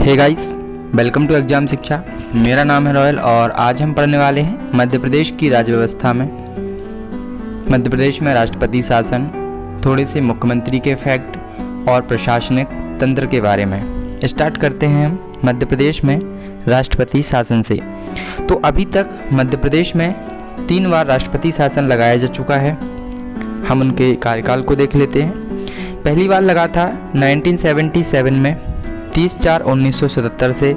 Hey guys, welcome to Exam Shiksha. मेरा नाम है रॉयल और आज हम पढ़ने वाले हैं मध्य प्रदेश की राज्य व्यवस्था में। मध्य प्रदेश में राष्ट्रपति शासन, थोड़े से मुख्यमंत्री के फैक्ट और प्रशासनिक तंत्र के बारे में। स्टार्ट करते हैं हम मध्य प्रदेश में राष्ट्रपति शासन से। तो अभी तक मध्य प्रदेश में 3 बार राष्ट्रपति शासन लगाया जा चुका है। हम उनके कार्यकाल को देख लेते हैं। पहली बार लगा था 1977 में 30/4/1977 से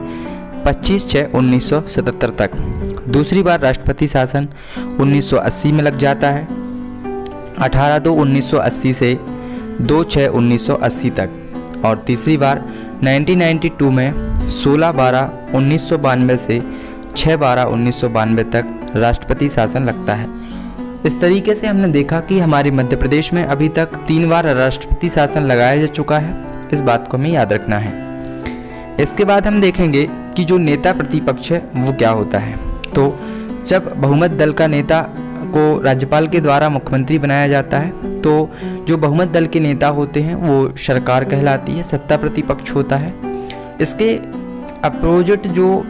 25/6/1977 तक। दूसरी बार राष्ट्रपति शासन 1980 में लग जाता है, 18/2/1980 से 2/6/1980 तक। और तीसरी बार 1992 में 16/12/1992 से 6/12/1992 तक राष्ट्रपति शासन लगता है। इस तरीके से हमने देखा कि हमारे मध्य प्रदेश में अभी तक 3 बार राष्ट्रपति शासन लगाया जा चुका है। इस बात को हमें याद रखना है। इसके बाद हम देखेंगे कि जो नेता प्रतिपक्ष है वो क्या होता है। तो जब बहुमत दल का नेता को राज्यपाल के द्वारा मुख्यमंत्री बनाया जाता है तो जो बहुमत दल के नेता होते हैं वो सरकार कहलाती है, सत्ता प्रतिपक्ष होता है। इसके अपोजिट जो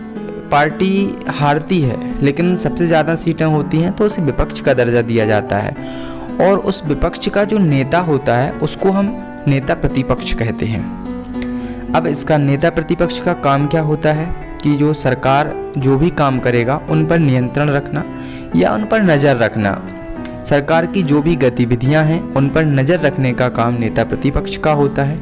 पार्टी हारती है लेकिन सबसे ज़्यादा सीटें होती हैं तो उसे विपक्ष का दर्जा दिया जाता है और उस विपक्ष का जो नेता होता है उसको हम नेता प्रतिपक्ष कहते हैं। अब इसका नेता प्रतिपक्ष का काम क्या होता है कि जो सरकार जो भी काम करेगा उन पर नियंत्रण रखना या उन पर नज़र रखना, सरकार की जो भी गतिविधियां हैं उन पर नज़र रखने का काम नेता प्रतिपक्ष का होता है।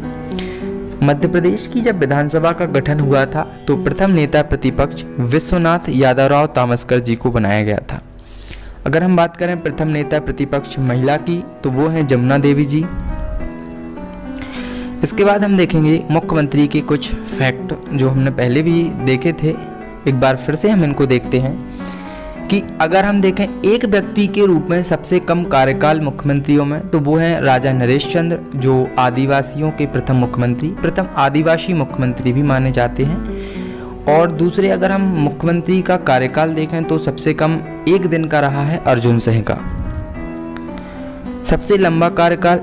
मध्य प्रदेश की जब विधानसभा का गठन हुआ था तो प्रथम नेता प्रतिपक्ष विश्वनाथ यादवराव तामस्कर जी को बनाया गया था। अगर हम बात करें प्रथम नेता प्रतिपक्ष महिला की तो वो हैं जमुना देवी जी। इसके बाद हम देखेंगे मुख्यमंत्री के कुछ फैक्ट जो हमने पहले भी देखे थे। एक बार फिर से हम इनको देखते हैं कि अगर हम देखें एक व्यक्ति के रूप में सबसे कम कार्यकाल मुख्यमंत्रियों में तो वो हैं राजा नरेश चंद्र, जो आदिवासियों के प्रथम मुख्यमंत्री, प्रथम आदिवासी मुख्यमंत्री भी माने जाते हैं। और दूसरे अगर हम मुख्यमंत्री का कार्यकाल देखें तो सबसे कम 1 दिन का रहा है अर्जुन सिंह का। सबसे लंबा कार्यकाल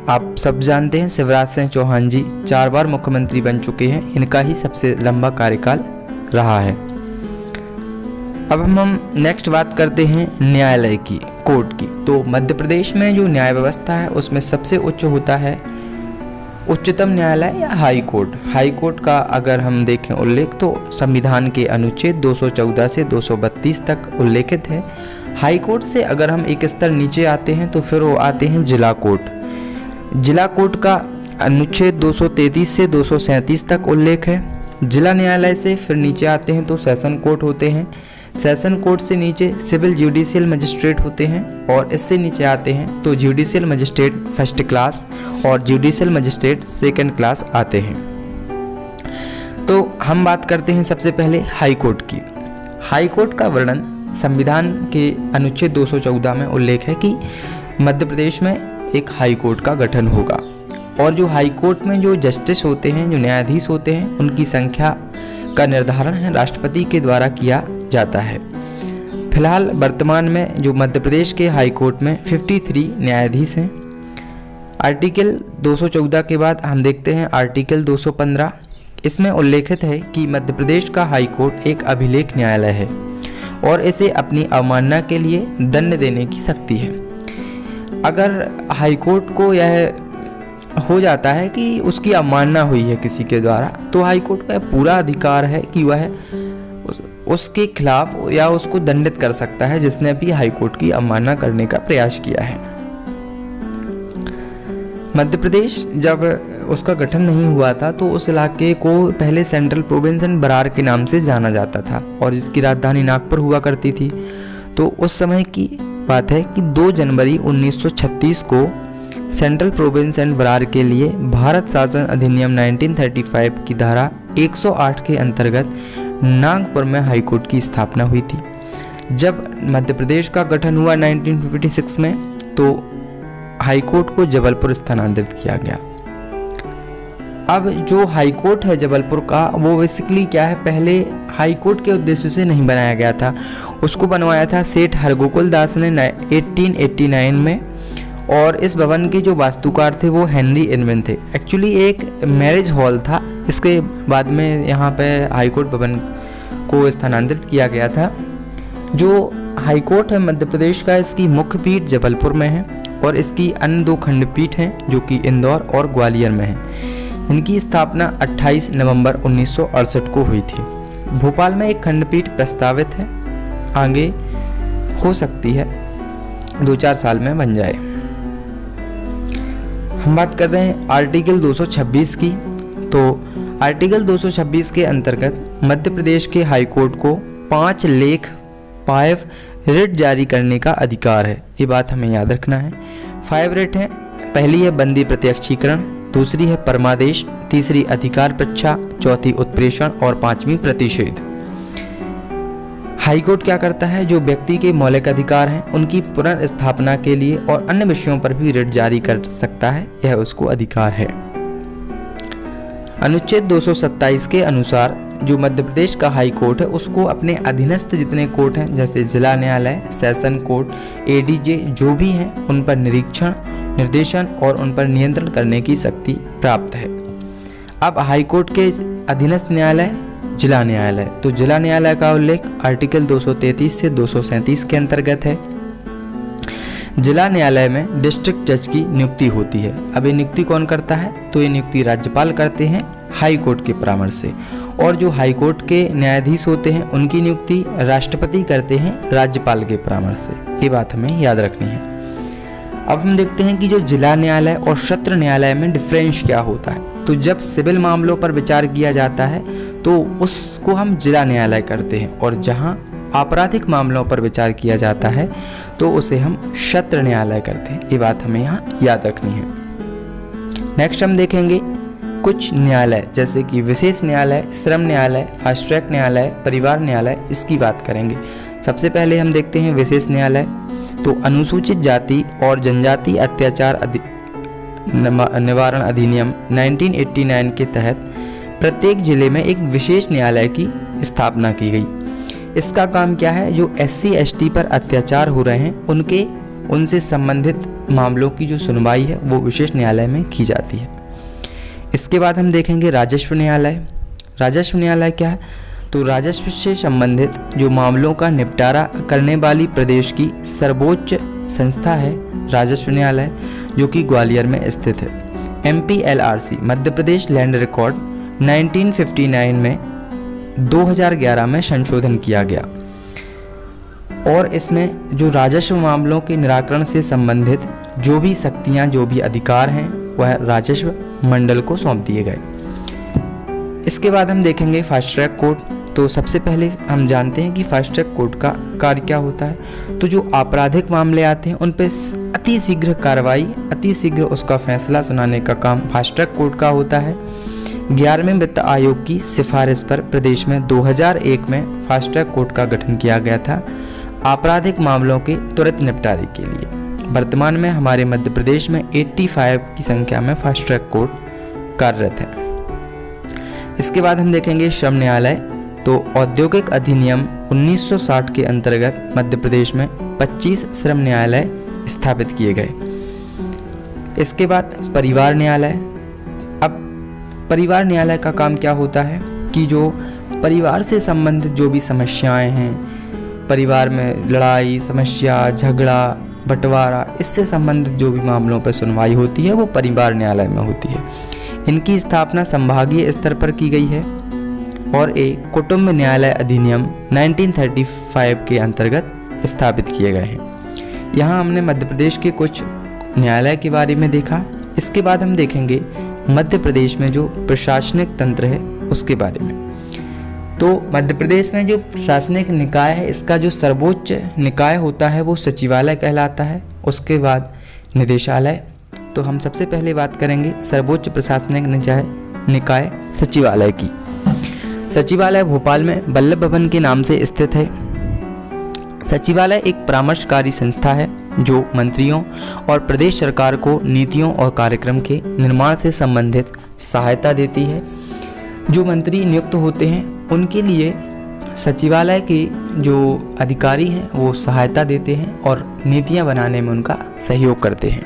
आप सब जानते हैं शिवराज सिंह चौहान जी 4 बार मुख्यमंत्री बन चुके हैं, इनका ही सबसे लंबा कार्यकाल रहा है। अब हम नेक्स्ट बात करते हैं न्यायालय की, कोर्ट की। तो मध्य प्रदेश में जो न्याय व्यवस्था है उसमें सबसे उच्च होता है उच्चतम न्यायालय या हाई कोर्ट। हाई कोर्ट का अगर हम देखें उल्लेख तो संविधान के अनुच्छेद 214 से 232 तक उल्लेखित है। हाई कोर्ट से अगर हम एक स्तर नीचे आते हैं तो फिर वो आते हैं जिला कोर्ट। जिला कोर्ट का अनुच्छेद 233 से 237 तक उल्लेख है। जिला न्यायालय से फिर नीचे आते हैं तो सेशन कोर्ट होते हैं। सेशन कोर्ट से नीचे सिविल जुडिशियल मजिस्ट्रेट होते हैं और इससे नीचे आते हैं तो जुडिशियल मजिस्ट्रेट फर्स्ट क्लास और जुडिशियल मजिस्ट्रेट सेकंड क्लास आते हैं। तो हम बात करते हैं सबसे पहले हाई कोर्ट की। हाई कोर्ट का वर्णन संविधान के अनुच्छेद 214 में उल्लेख है कि मध्य प्रदेश में एक हाई कोर्ट का गठन होगा और जो हाई कोर्ट में जो जस्टिस होते हैं, जो न्यायाधीश होते हैं, उनकी संख्या का निर्धारण है राष्ट्रपति के द्वारा किया जाता है। फिलहाल वर्तमान में जो मध्य प्रदेश के हाई कोर्ट में 53 न्यायाधीश हैं। आर्टिकल 214 के बाद हम देखते हैं आर्टिकल 215। इसमें उल्लेखित है कि मध्य प्रदेश का हाई कोर्ट एक अभिलेख न्यायालय है और इसे अपनी अवमानना के लिए दंड देने की शक्ति है। अगर हाई कोर्ट को यह हो जाता है कि उसकी अवमानना हुई है किसी के द्वारा तो हाई कोर्ट का पूरा अधिकार है कि वह उसके खिलाफ या उसको दंडित कर सकता है जिसने भी हाई कोर्ट की अवमानना करने का प्रयास किया है। मध्य प्रदेश जब उसका गठन नहीं हुआ था तो उस इलाके को पहले सेंट्रल प्रोविंस एंड बरार के नाम से जाना जाता था और इसकी राजधानी नागपुर हुआ करती थी। तो उस समय की बात है कि 2 जनवरी 1936 को सेंट्रल प्रोविंस एंड बरार के लिए भारत शासन अधिनियम 1935 की धारा 108 के अंतर्गत नागपुर में हाई कोर्ट की स्थापना हुई थी। जब मध्य प्रदेश का गठन हुआ 1956 में तो हाई कोर्ट को जबलपुर स्थानांतरित किया गया। अब जो हाई कोर्ट है जबलपुर का वो बेसिकली क्या है, पहले हाई कोर्ट के उद्देश्य से नहीं बनाया गया था, उसको बनवाया था सेठ हरगोकुल दास ने 1889 में और इस भवन के जो वास्तुकार थे वो हेनरी इरविन थे। एक्चुअली एक मैरिज हॉल था इसके बाद में यहाँ पे हाईकोर्ट भवन को स्थानांतरित किया गया था। जो हाईकोर्ट है मध्य प्रदेश का, इसकी मुख्य पीठ जबलपुर में है और इसकी अन्य 2 खंडपीठ हैं जो कि इंदौर और ग्वालियर में हैं। इनकी स्थापना 28 नवंबर 1968 को हुई थी। भोपाल में एक खंडपीठ प्रस्तावित है, आगे हो सकती है 2-4 साल में बन जाए। हम बात कर रहे हैं आर्टिकल 226 की। तो आर्टिकल 226 के अंतर्गत मध्य प्रदेश के हाईकोर्ट को 5 लेख 5 रिट जारी करने का अधिकार है। ये बात हमें याद रखना है। 5 रिट हैं। पहली है बंदी प्रत्यक्षीकरण, दूसरी है परमादेश, तीसरी अधिकार परीक्षा, चौथी उत्प्रेषण और 5वीं प्रतिषेध। हाईकोर्ट क्या करता है, जो व्यक्ति के मौलिक अधिकार हैं उनकी पुनर्स्थापना के लिए और अन्य विषयों पर भी रिट जारी कर सकता है, यह उसको अधिकार है। अनुच्छेद 227 के अनुसार जो मध्य प्रदेश का हाई कोर्ट है उसको अपने अधीनस्थ जितने कोर्ट हैं जैसे जिला न्यायालय, सेशन कोर्ट, एडीजे जो भी हैं उन पर निरीक्षण, निर्देशन और उन पर नियंत्रण करने की शक्ति प्राप्त है। अब हाई कोर्ट के अधीनस्थ न्यायालय जिला न्यायालय, तो जिला न्यायालय का उल्लेख आर्टिकल 233 से 237 के अंतर्गत है। जिला न्यायालय में डिस्ट्रिक्ट जज की नियुक्ति होती है। अब ये नियुक्ति कौन करता है, तो ये नियुक्ति राज्यपाल करते हैं हाई कोर्ट के परामर्श से, और जो हाई कोर्ट के न्यायाधीश होते हैं उनकी नियुक्ति राष्ट्रपति करते हैं राज्यपाल के परामर्श से। ये बात हमें याद रखनी है। अब हम देखते हैं कि जो जिला न्यायालय और सत्र न्यायालय में डिफरेंस क्या होता है। तो जब सिविल मामलों पर विचार किया जाता है तो उसको हम जिला न्यायालय करते हैं, और जहां आपराधिक मामलों पर विचार किया जाता है तो उसे हम सत्र न्यायालय करते हैं। ये बात हमें यहाँ याद रखनी है। नेक्स्ट हम देखेंगे कुछ न्यायालय जैसे कि विशेष न्यायालय, श्रम न्यायालय, फास्ट ट्रैक न्यायालय, परिवार न्यायालय, इसकी बात करेंगे। सबसे पहले हम देखते हैं विशेष न्यायालय। तो अनुसूचित जाति और जनजाति अत्याचार निवारण अधिनियम 1989 के तहत प्रत्येक जिले में एक विशेष न्यायालय की स्थापना की गई। इसका काम क्या है, जो SC/ST पर अत्याचार हो रहे हैं उनसे संबंधित मामलों की जो सुनवाई है वो विशेष न्यायालय में की जाती है। इसके बाद हम देखेंगे राजस्व न्यायालय। राजस्व न्यायालय क्या है, तो राजस्व से संबंधित जो मामलों का निपटारा करने वाली प्रदेश की सर्वोच्च संस्था है राजस्व न्यायालय, जो कि ग्वालियर में स्थित है। MPLRC Madhya Pradesh land record 1959 में 2011 में संशोधन किया गया, और इसमें जो राजस्व मामलों के निराकरण से संबंधित जो भी शक्तियां, जो भी अधिकार हैं वह राजस्व मंडल को सौंप दिए गए। इसके बाद हम देखेंगे फास्ट ट्रैक कोर्ट। तो सबसे पहले हम जानते हैं कि फास्ट ट्रैक कोर्ट का कार्य क्या होता है। तो जो आपराधिक मामले आते हैं उन पर अति शीघ्र कार्रवाई, अति शीघ्र उसका फैसला सुनाने का काम फास्ट ट्रैक कोर्ट का होता है। 11वें वित्त आयोग की सिफारिश पर प्रदेश में 2001 में फास्ट ट्रैक कोर्ट का गठन किया गया था आपराधिक मामलों के त्वरित निपटारे के लिए। वर्तमान में हमारे मध्य प्रदेश में 85 की संख्या में फास्ट ट्रैक कोर्ट कार्यरत है। इसके बाद हम देखेंगे श्रम न्यायालय। तो औद्योगिक अधिनियम 1960 के अंतर्गत मध्य प्रदेश में 25 श्रम न्यायालय स्थापित किए गए। इसके बाद परिवार न्यायालय। अब परिवार न्यायालय का काम क्या होता है कि जो परिवार से संबंधित जो भी समस्याएं हैं, परिवार में लड़ाई, समस्या, झगड़ा, बंटवारा, इससे संबंधित जो भी मामलों पर सुनवाई होती है वो परिवार न्यायालय में होती है। इनकी स्थापना संभागीय स्तर पर की गई है, और एक कुटुंब न्यायालय अधिनियम 1935 के अंतर्गत स्थापित किए गए हैं। यहाँ हमने मध्य प्रदेश के कुछ न्यायालय के बारे में देखा। इसके बाद हम देखेंगे मध्य प्रदेश में जो प्रशासनिक तंत्र है उसके बारे में। तो मध्य प्रदेश में जो प्रशासनिक निकाय है, इसका जो सर्वोच्च निकाय होता है वो सचिवालय कहलाता है। उसके बाद निदेशालय। तो हम सबसे पहले बात करेंगे सर्वोच्च प्रशासनिक निकाय सचिवालय की। सचिवालय भोपाल में वल्लभ भवन के नाम से स्थित है। सचिवालय एक परामर्शकारी संस्था है जो मंत्रियों और प्रदेश सरकार को नीतियों और कार्यक्रम के निर्माण से संबंधित सहायता देती है। जो मंत्री नियुक्त होते हैं उनके लिए सचिवालय के जो अधिकारी हैं वो सहायता देते हैं और नीतियां बनाने में उनका सहयोग करते हैं।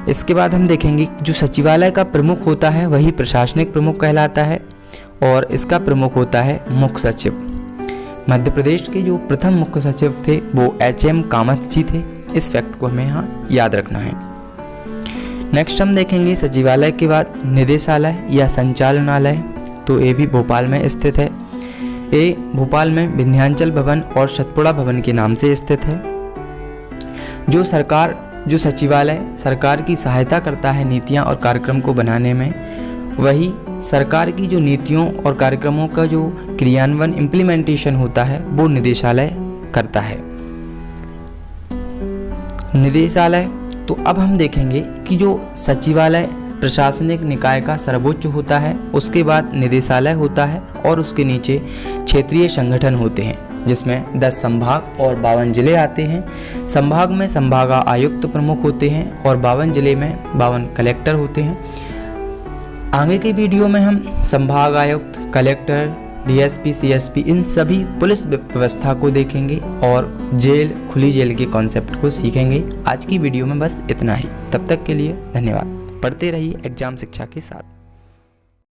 इसके बाद हम देखेंगे जो सचिवालय का प्रमुख होता है वही प्रशासनिक प्रमुख कहलाता है और इसका प्रमुख होता है मुख्य सचिव। मध्य प्रदेश के जो प्रथम मुख्य सचिव थे वो HM कामत जी थे। इस फैक्ट को हमें यहाँ याद रखना है। नेक्स्ट हम देखेंगे सचिवालय के बाद निदेशालय या संचालनालय, तो ये भी भोपाल में स्थित है। ये भोपाल में विंध्याचल भवन और सतपुड़ा भवन के नाम से स्थित है। जो सचिवालय सरकार की सहायता करता है नीतियाँ और कार्यक्रम को बनाने में, वही सरकार की जो नीतियों और कार्यक्रमों का जो क्रियान्वयन इम्प्लीमेंटेशन होता है वो निदेशालय करता है। निदेशालय, तो अब हम देखेंगे कि जो सचिवालय प्रशासनिक निकाय का सर्वोच्च होता है, उसके बाद निदेशालय होता है और उसके नीचे क्षेत्रीय संगठन होते हैं जिसमें 10 संभाग और 52 जिले आते हैं। संभाग में संभाग आयुक्त प्रमुख होते हैं और 52 जिले में 52 कलेक्टर होते हैं। आगे के वीडियो में हम संभाग आयुक्त, कलेक्टर, DSP, CSP इन सभी पुलिस व्यवस्था को देखेंगे और जेल, खुली जेल के कॉन्सेप्ट को सीखेंगे। आज की वीडियो में बस इतना ही। तब तक के लिए धन्यवाद। पढ़ते रहिए एग्जाम शिक्षा के साथ।